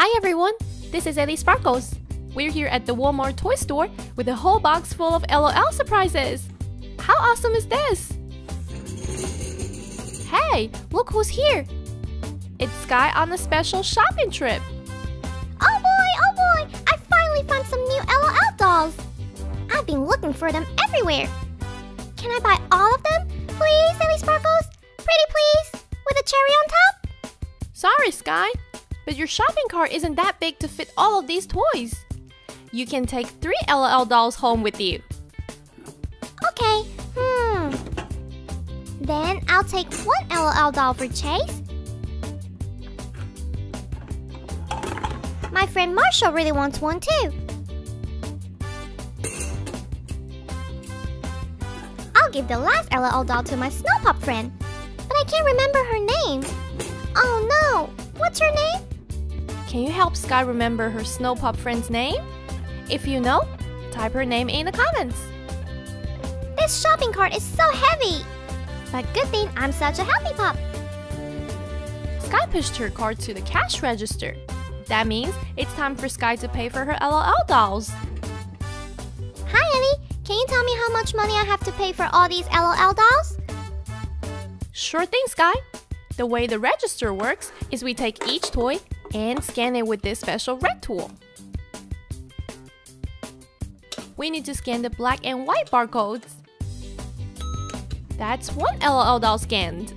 Hi everyone, this is Ellie Sparkles. We're here at the Walmart toy store with a whole box full of LOL surprises. How awesome is this? Hey, look who's here! It's Sky on a special shopping trip. Oh boy! I finally found some new LOL dolls! I've been looking for them everywhere. Can I buy all of them? Please, Ellie Sparkles? Pretty please? With a cherry on top? Sorry, Sky, but your shopping cart isn't that big to fit all of these toys. You can take 3 LOL dolls home with you. Okay, Then I'll take 1 LOL doll for Chase. My friend Marshall really wants one too. I'll give the last LOL doll to my Snow Pop friend, but I can't remember her name. Oh no! What's her name? Can you help Sky remember her Snow Pop friend's name? If you know, type her name in the comments. This shopping cart is so heavy! But good thing I'm such a healthy pup. Sky pushed her cart to the cash register. That means it's time for Sky to pay for her LOL dolls. Hi Ellie, can you tell me how much money I have to pay for all these LOL dolls? Sure thing, Sky. The way the register works is we take each toy and scan it with this special red tool. We need to scan the black and white barcodes. That's 1 LOL doll scanned.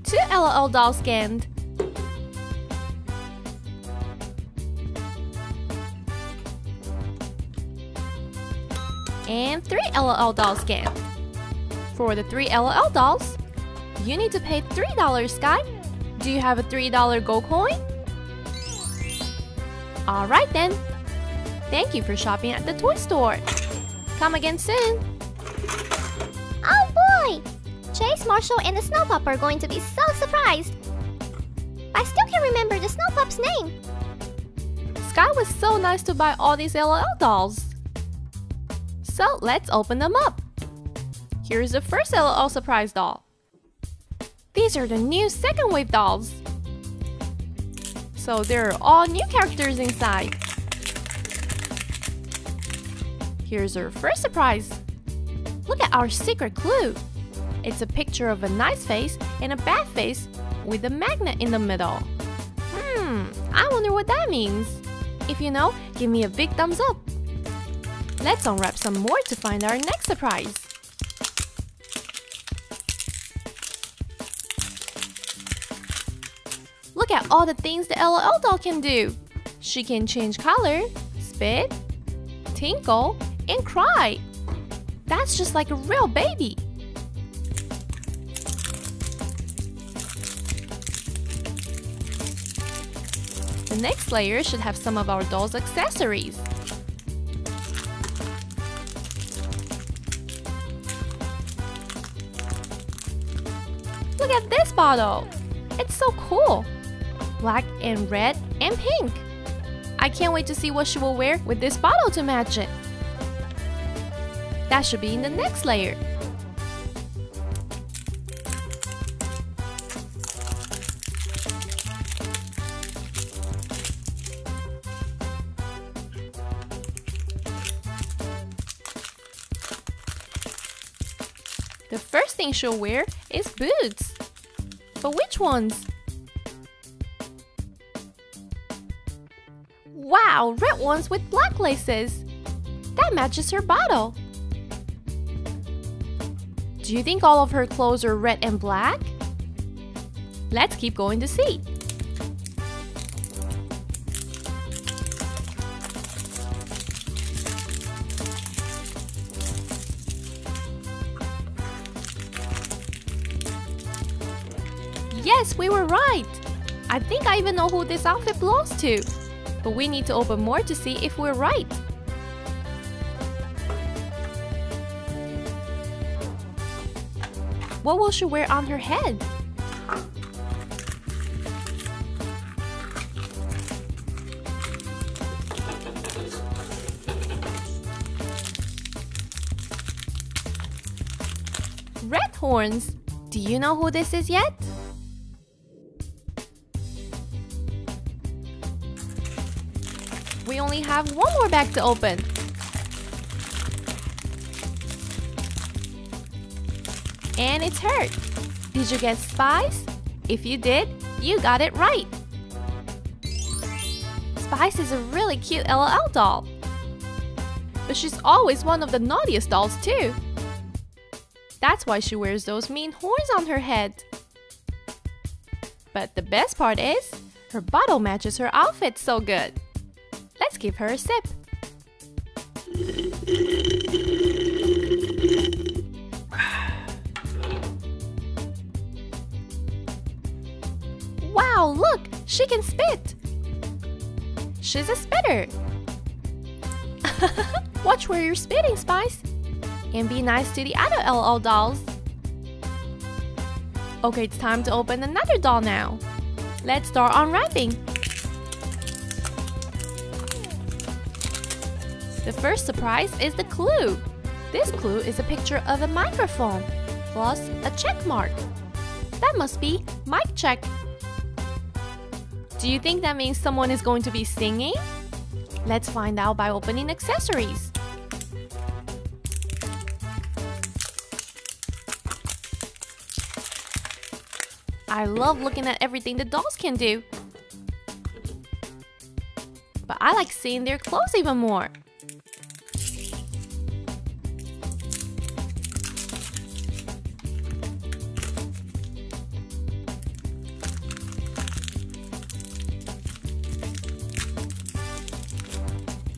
Two LOL dolls scanned. And 3 LOL dolls scanned. For the 3 LOL dolls, you need to pay $3, Sky. Do you have a $3 gold coin? Alright then. Thank you for shopping at the toy store. Come again soon. Oh boy! Chase, Marshall, and the Snow Pup are going to be so surprised. I still can't remember the Snow Pup's name. Sky was so nice to buy all these LOL dolls. So let's open them up. Here's the first LOL surprise doll. These are the new second wave dolls. So there are all new characters inside. Here's our first surprise. Look at our secret clue. It's a picture of a nice face and a bad face with a magnet in the middle. I wonder what that means. If you know, give me a big thumbs up. Let's unwrap some more to find our next surprise. Look at all the things the LOL doll can do. She can change color, spit, tinkle, and cry. That's just like a real baby. The next layer should have some of our doll's accessories. Look at this bottle! It's so cool! Black and red and pink. I can't wait to see what she will wear with this bottle to match it. That should be in the next layer. The first thing she'll wear is boots. But which ones? Wow, red ones with black laces. That matches her bottle. Do you think all of her clothes are red and black? Let's keep going to see. Yes, we were right! I think I even know who this outfit belongs to. But we need to open more to see if we're right. What will she wear on her head? red horns. Do you know who this is yet? We only have one more bag to open. And it's her. Did you get Spice? If you did, you got it right. Spice is a really cute LOL doll. But she's always one of the naughtiest dolls too. That's why she wears those mean horns on her head. But the best part is, her bottle matches her outfit so good. Let's give her a sip. Wow, look! She can spit! She's a spitter! Watch where you're spitting, Spice! And be nice to the other LOL dolls! Okay, it's time to open another doll now! Let's start unwrapping! The first surprise is the clue! This clue is a picture of a microphone, plus a check mark. That must be mic check. Do you think that means someone is going to be singing? Let's find out by opening accessories. I love looking at everything the dolls can do. But I like seeing their clothes even more.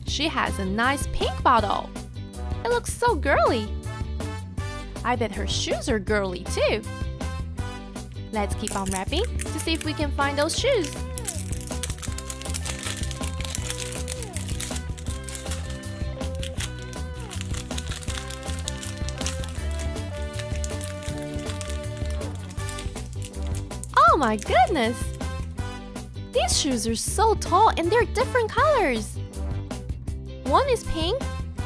She has a nice pink bottle. It looks so girly. I bet her shoes are girly too. Let's keep on wrapping to see if we can find those shoes. Oh my goodness! These shoes are so tall and they're different colors. One is pink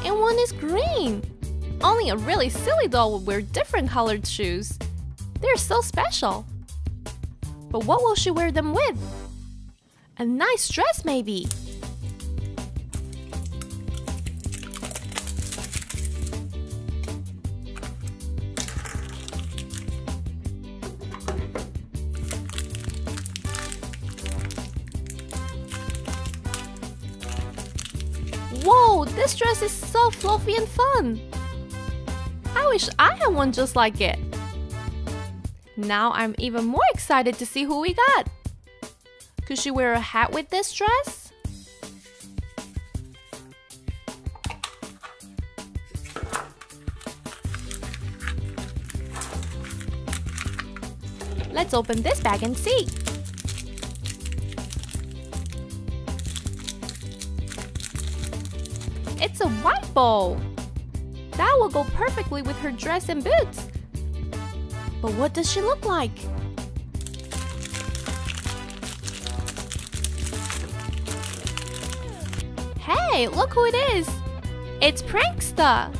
and one is green. Only a really silly doll would wear different colored shoes. They're so special. But what will she wear them with? A nice dress maybe. Whoa, this dress is so fluffy and fun! I wish I had one just like it! Now I'm even more excited to see who we got! Could she wear a hat with this dress? Let's open this bag and see! It's a white bow! That will go perfectly with her dress and boots! But what does she look like? Hey, look who it is! It's Pranksta!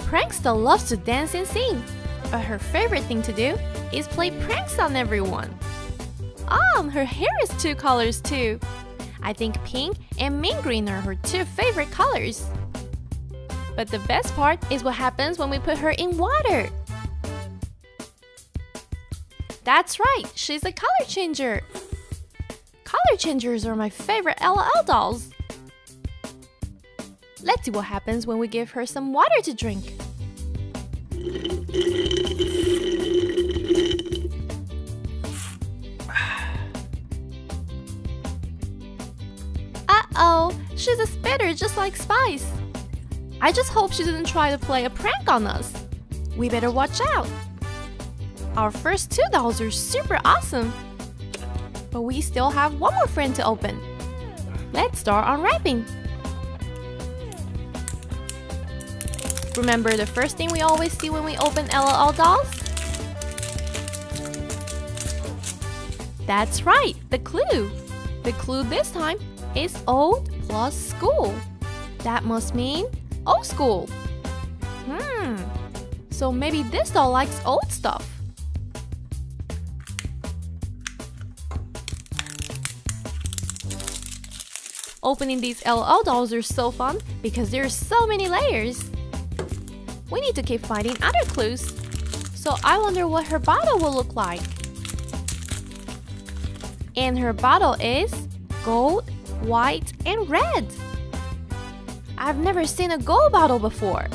Pranksta loves to dance and sing, but her favorite thing to do is play pranks on everyone. Her hair is two colors too. I think pink and mint green are her two favorite colors. But the best part is what happens when we put her in water. That's right, she's a color changer. Color changers are my favorite LOL dolls. Let's see what happens when we give her some water to drink. Uh-oh, she's a spitter just like Spice. I just hope she didn't try to play a prank on us. We better watch out. Our first two dolls are super awesome. But we still have one more friend to open. Let's start unwrapping. Remember the first thing we always see when we open LOL dolls? That's right, the clue. The clue this time is old plus school. That must mean old school. So maybe this doll likes old stuff. Opening these LOL dolls are so fun because there are so many layers. We need to keep finding other clues. So I wonder what her bottle will look like. And her bottle is gold, white, and red. I've never seen a gold bottle before.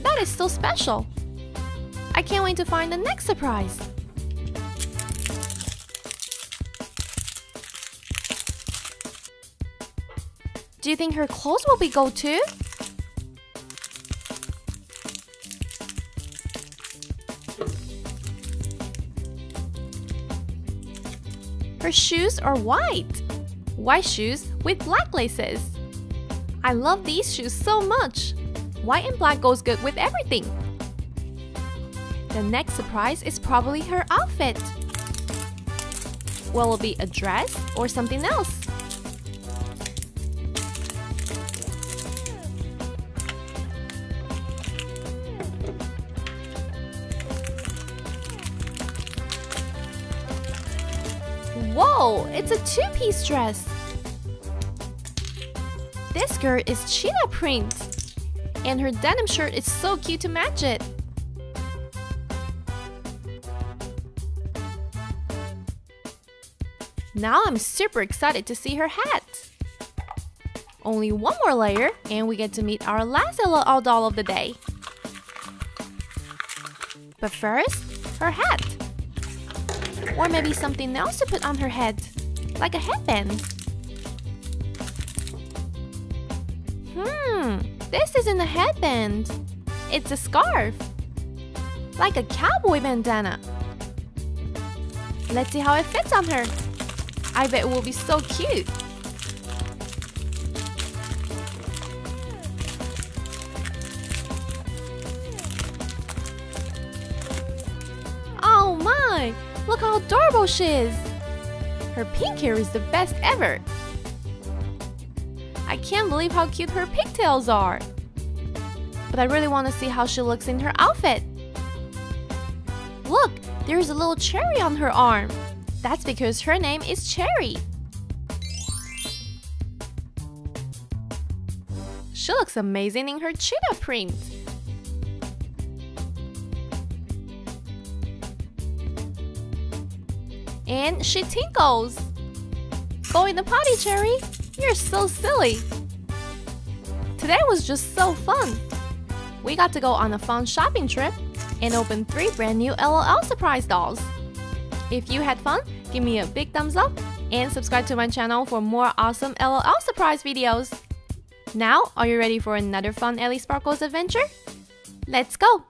That is so special. I can't wait to find the next surprise. Do you think her clothes will be gold too? Her shoes are white. White shoes with black laces. I love these shoes so much. White and black goes good with everything. The next surprise is probably her outfit. Will it be a dress or something else? Whoa, it's a two-piece dress. This skirt is cheetah print. And her denim shirt is so cute to match it. Now I'm super excited to see her hat. Only one more layer and we get to meet our last LOL doll of the day. But first, her hat. Or maybe something else to put on her head, like a headband. This isn't a headband. It's a scarf. Like a cowboy bandana. Let's see how it fits on her. I bet it will be so cute. Oh my! Look how adorable she is! Her pink hair is the best ever. I can't believe how cute her pigtails are. But I really want to see how she looks in her outfit. Look, there's a little cherry on her arm. That's because her name is Cherry. She looks amazing in her cheetah print. And she tinkles. Go in the potty, Cherry. You're so silly. Today was just so fun. We got to go on a fun shopping trip and open 3 brand new LOL surprise dolls. If you had fun, give me a big thumbs up and subscribe to my channel for more awesome LOL surprise videos. Now, are you ready for another fun Ellie Sparkles adventure? Let's go!